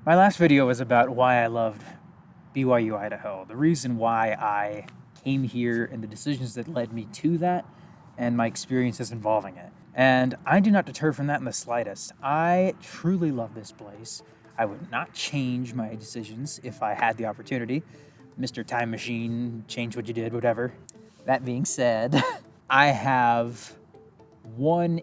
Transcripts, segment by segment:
My last video was about why I loved BYU-Idaho, the reason why I came here and the decisions that led me to that, and my experiences involving it. And I do not deter from that in the slightest. I truly love this place. I would not change my decisions if I had the opportunity. Mr. Time Machine, change what you did, whatever. That being said, I have one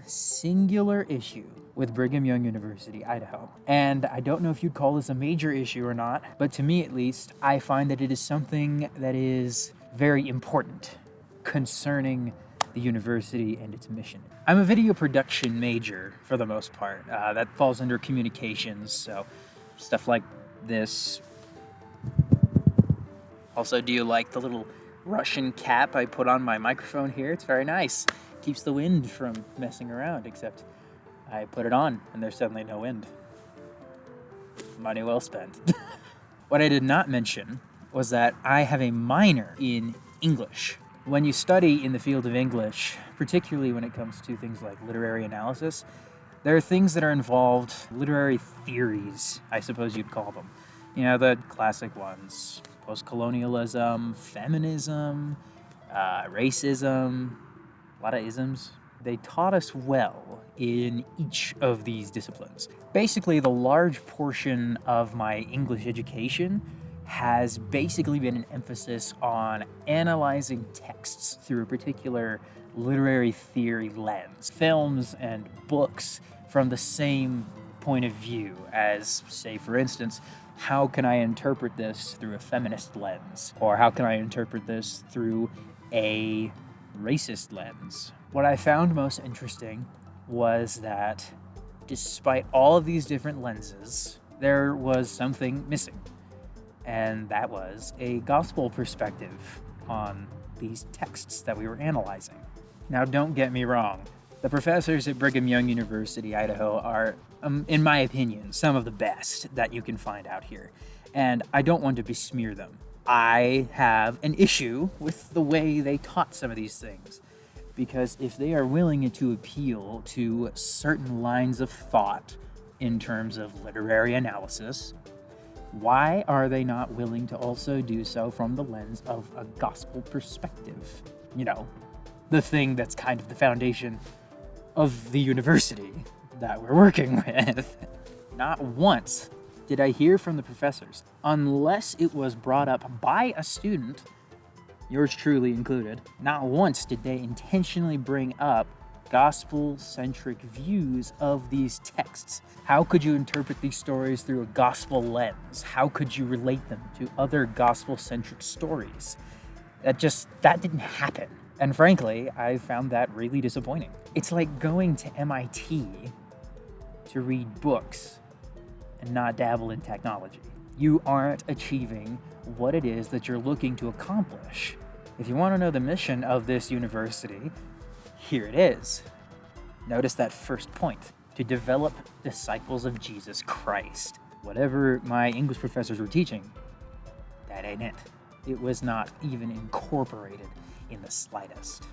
singular issue with Brigham Young University, Idaho. And I don't know if you'd call this a major issue or not, but to me at least, I find that it is something that is very important concerning the university and its mission. I'm a video production major for the most part. That falls under communications, so stuff like this. Also, do you like the little Russian cap I put on my microphone here? It's very nice. Keeps the wind from messing around, except I put it on and there's suddenly no wind. Money well spent. What I did not mention was that I have a minor in English. When you study in the field of English, particularly when it comes to things like literary analysis, there are things that are involved, literary theories, I suppose you'd call them. You know, the classic ones, post-colonialism, feminism, racism, a lot of isms. They taught us well in each of these disciplines. Basically, the large portion of my English education has basically been an emphasis on analyzing texts through a particular literary theory lens. Films and books from the same point of view as, say, for instance, how can I interpret this through a feminist lens? Or how can I interpret this through a racist lens? What I found most interesting was that despite all of these different lenses, there was something missing. And that was a gospel perspective on these texts that we were analyzing. Now, don't get me wrong. The professors at Brigham Young University, Idaho are, in my opinion, some of the best that you can find out here. And I don't want to besmear them. I have an issue with the way they taught some of these things. Because if they are willing to appeal to certain lines of thought in terms of literary analysis, why are they not willing to also do so from the lens of a gospel perspective? You know, the thing that's kind of the foundation of the university that we're working with. Not once did I hear from the professors, unless it was brought up by a student, yours truly included, not once did they intentionally bring up gospel-centric views of these texts. How could you interpret these stories through a gospel lens? How could you relate them to other gospel-centric stories? That didn't happen. And frankly, I found that really disappointing. It's like going to MIT to read books and not dabble in technology. You aren't achieving what it is that you're looking to accomplish. If you want to know the mission of this university, here it is. Notice that first point, to develop disciples of Jesus Christ. Whatever my English professors were teaching, that ain't it. It was not even incorporated in the slightest.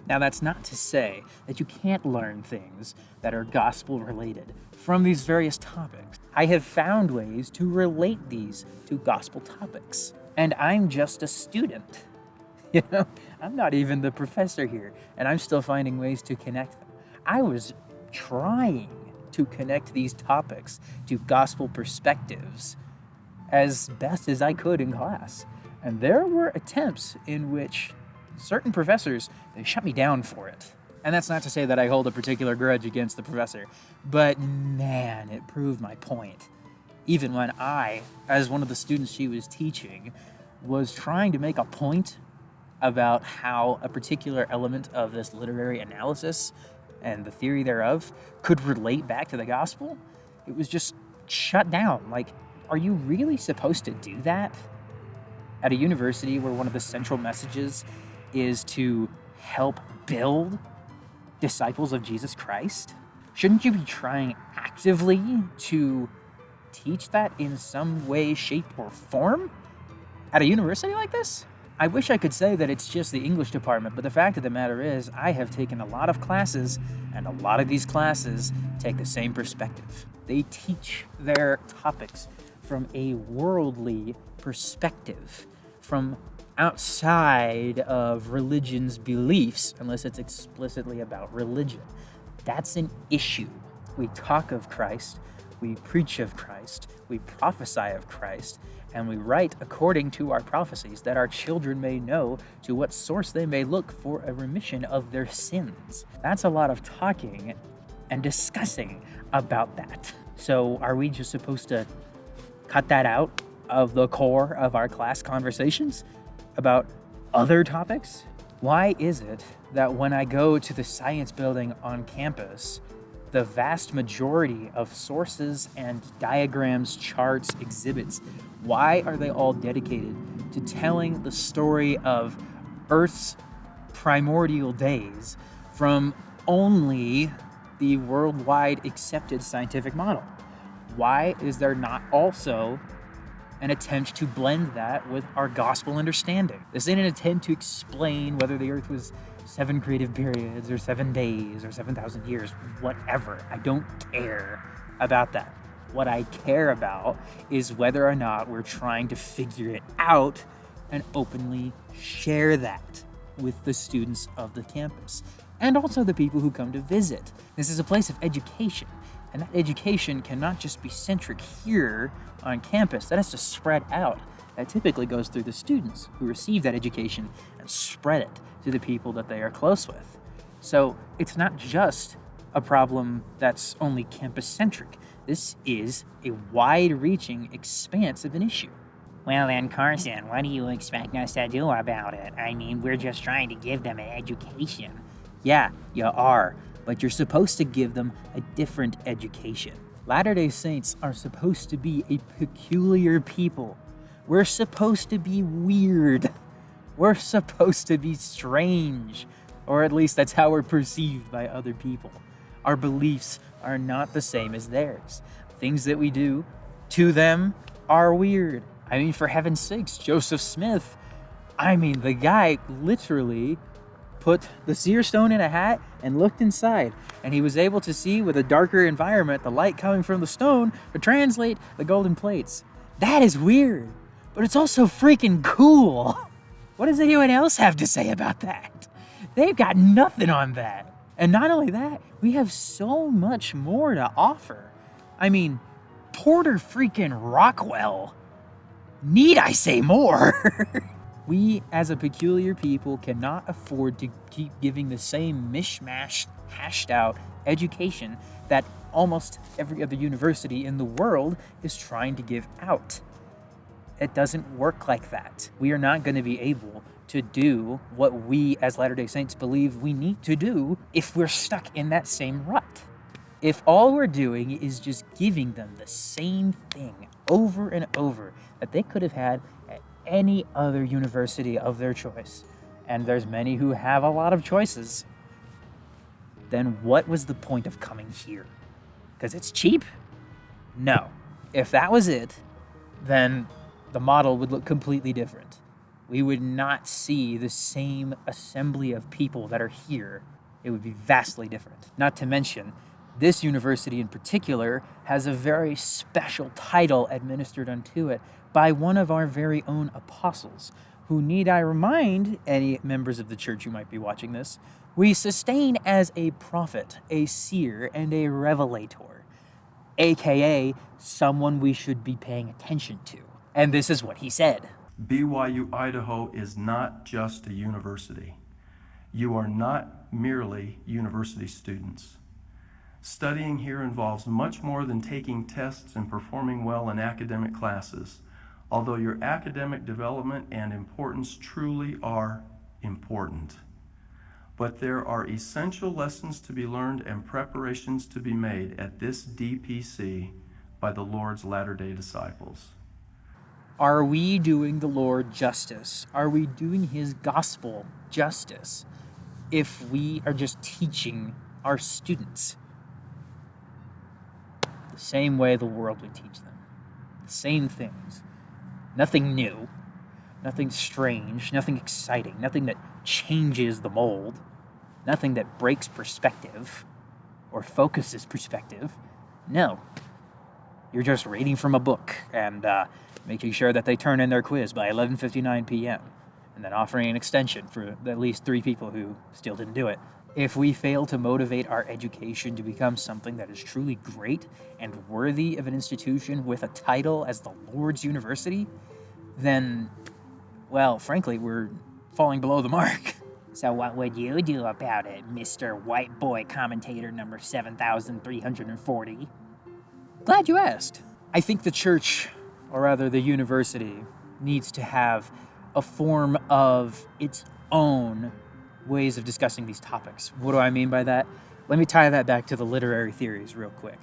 Now, that's not to say that you can't learn things that are gospel related from these various topics. I have found ways to relate these to gospel topics, and I'm just a student. You know, I'm not even the professor here, and I'm still finding ways to connect them. I was trying to connect these topics to gospel perspectives as best as I could in class. And there were attempts in which certain professors, they shut me down for it. And that's not to say that I hold a particular grudge against the professor, but man, it proved my point. Even when I, as one of the students she was teaching, was trying to make a point about how a particular element of this literary analysis and the theory thereof could relate back to the gospel, it was just shut down. Like, are you really supposed to do that? At a university where one of the central messages is to help build disciples of Jesus Christ? Shouldn't you be trying actively to teach that in some way, shape, or form at a university like this? I wish I could say that it's just the English department, but the fact of the matter is I have taken a lot of classes, and a lot of these classes take the same perspective. They teach their topics from a worldly perspective, from outside of religion's beliefs, unless it's explicitly about religion. That's an issue. We talk of Christ, we preach of Christ, we prophesy of Christ, and we write according to our prophecies, that our children may know to what source they may look for a remission of their sins. That's a lot of talking and discussing about that. So are we just supposed to cut that out of the core of our class conversations about other topics? Why is it that when I go to the science building on campus, the vast majority of sources and diagrams, charts, exhibits, why are they all dedicated to telling the story of Earth's primordial days from only the worldwide accepted scientific model? Why is there not also an attempt to blend that with our gospel understanding? This ain't an attempt to explain whether the Earth was 7 creative periods or 7 days or 7,000 years, whatever. I don't care about that. What I care about is whether or not we're trying to figure it out and openly share that with the students of the campus and also the people who come to visit. This is a place of education, and that education cannot just be centric here on campus. That has to spread out. That typically goes through the students who receive that education and spread it to the people that they are close with. So it's not just a problem that's only campus-centric. This is a wide-reaching expanse of an issue. Well then, Karson, what do you expect us to do about it? I mean, we're just trying to give them an education. Yeah, you are, but you're supposed to give them a different education. Latter-day Saints are supposed to be a peculiar people. We're supposed to be weird. We're supposed to be strange, or at least that's how we're perceived by other people. Our beliefs are not the same as theirs. Things that we do to them are weird. I mean, for heaven's sakes, Joseph Smith, the guy literally put the seer stone in a hat and looked inside, and he was able to see with a darker environment the light coming from the stone to translate the golden plates. That is weird, but it's also freaking cool. What does anyone else have to say about that? They've got nothing on that. And not only that, we have so much more to offer. I mean, Porter freaking Rockwell. Need I say more? We, as a peculiar people, cannot afford to keep giving the same mishmash, hashed-out education that almost every other university in the world is trying to give out. It doesn't work like that. We are not going to be able to do what we as Latter-day Saints believe we need to do if we're stuck in that same rut. If all we're doing is just giving them the same thing over and over that they could have had at any other university of their choice, and there's many who have a lot of choices, then what was the point of coming here? Because it's cheap? No. If that was it, then the model would look completely different. We would not see the same assembly of people that are here. It would be vastly different. Not to mention, this university in particular has a very special title administered unto it by one of our very own apostles, who, need I remind any members of the church who might be watching this, we sustain as a prophet, a seer, and a revelator, aka someone we should be paying attention to. And this is what he said. BYU-Idaho is not just a university. You are not merely university students. Studying here involves much more than taking tests and performing well in academic classes, although your academic development and importance truly are important. But there are essential lessons to be learned and preparations to be made at this DPC by the Lord's Latter-day disciples. Are we doing the Lord justice? Are we doing his gospel justice if we are just teaching our students the same way the world would teach them? The same things. Nothing new. nothing strange, nothing exciting, nothing that changes the mold, nothing that breaks perspective or focuses perspective. No. You're just reading from a book and making sure that they turn in their quiz by 11:59 p.m. and then offering an extension for at least 3 people who still didn't do it. If we fail to motivate our education to become something that is truly great and worthy of an institution with a title as the Lord's University, then, well, frankly, we're falling below the mark. So what would you do about it, Mr. White Boy Commentator number 7340? Glad you asked. I think the church, or rather the university, needs to have a form of its own ways of discussing these topics. What do I mean by that? Let me tie that back to the literary theories real quick.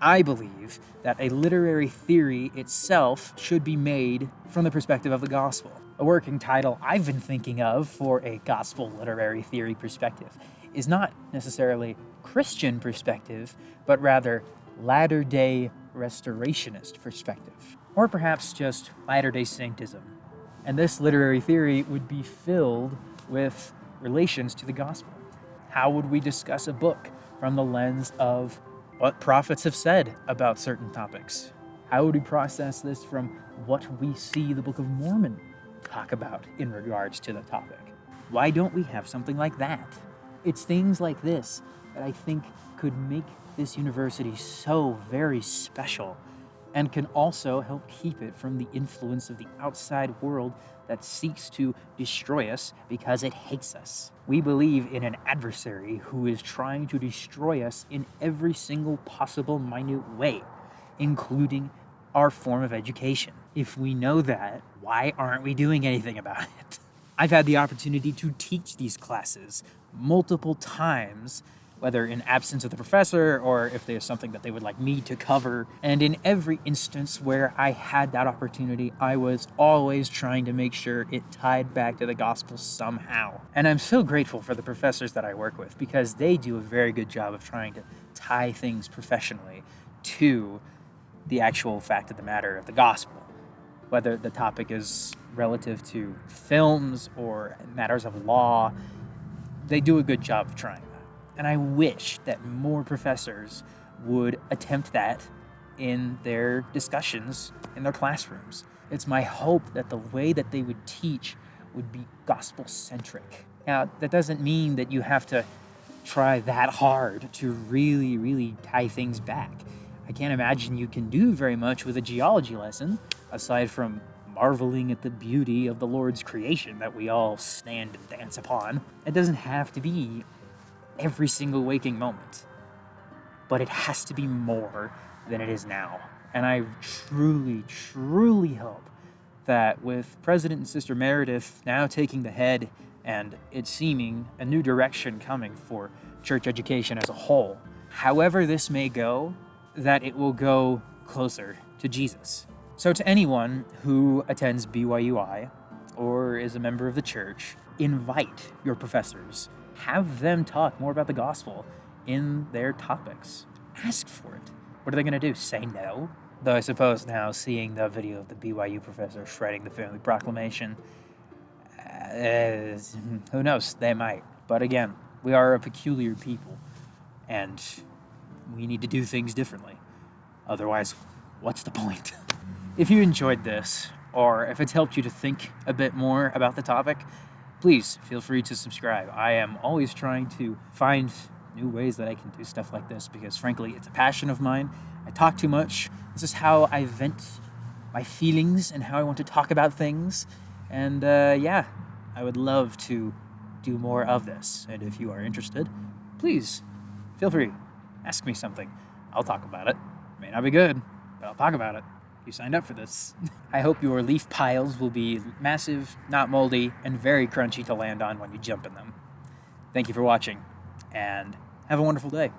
I believe that a literary theory itself should be made from the perspective of the gospel. A working title I've been thinking of for a gospel literary theory perspective is not necessarily Christian perspective, but rather Latter-day Restorationist perspective, or perhaps just Latter-day Saintism. And this literary theory would be filled with relations to the gospel. How would we discuss a book from the lens of what prophets have said about certain topics? How would we process this from what we see the Book of Mormon talk about in regards to the topic? Why don't we have something like that? It's things like this that I think could make this university so very special and can also help keep it from the influence of the outside world that seeks to destroy us because it hates us. We believe in an adversary who is trying to destroy us in every single possible minute way, including our form of education. If we know that, why aren't we doing anything about it? I've had the opportunity to teach these classes multiple times, whether in absence of the professor or if there's something that they would like me to cover. And in every instance where I had that opportunity, I was always trying to make sure it tied back to the gospel somehow. And I'm so grateful for the professors that I work with because they do a very good job of trying to tie things professionally to the actual fact of the matter of the gospel. Whether the topic is relative to films or matters of law, they do a good job of trying. And I wish that more professors would attempt that in their discussions in their classrooms. It's my hope that the way that they would teach would be gospel-centric. Now, that doesn't mean that you have to try that hard to really, really tie things back. I can't imagine you can do very much with a geology lesson, aside from marveling at the beauty of the Lord's creation that we all stand and dance upon. It doesn't have to be every single waking moment, but it has to be more than it is now. And I truly, truly hope that with President and Sister Meredith now taking the head and it seeming a new direction coming for church education as a whole, however this may go, that it will go closer to Jesus. So to anyone who attends BYU-I or is a member of the church, invite your professors. Have them talk more about the gospel in their topics. Ask for it. What are they going to do? Say no? Though I suppose now, seeing the video of the BYU professor shredding the family proclamation, who knows? They might. But again, we are a peculiar people, and we need to do things differently. Otherwise, what's the point? If you enjoyed this, or if it's helped you to think a bit more about the topic, please feel free to subscribe. I am always trying to find new ways that I can do stuff like this because, frankly, it's a passion of mine. I talk too much. This is how I vent my feelings and how I want to talk about things. And yeah, I would love to do more of this. And if you are interested, please feel free. Ask me something. I'll talk about it. It may not be good, but I'll talk about it. You signed up for this. I hope your leaf piles will be massive, not moldy, and very crunchy to land on when you jump in them. Thank you for watching, and have a wonderful day.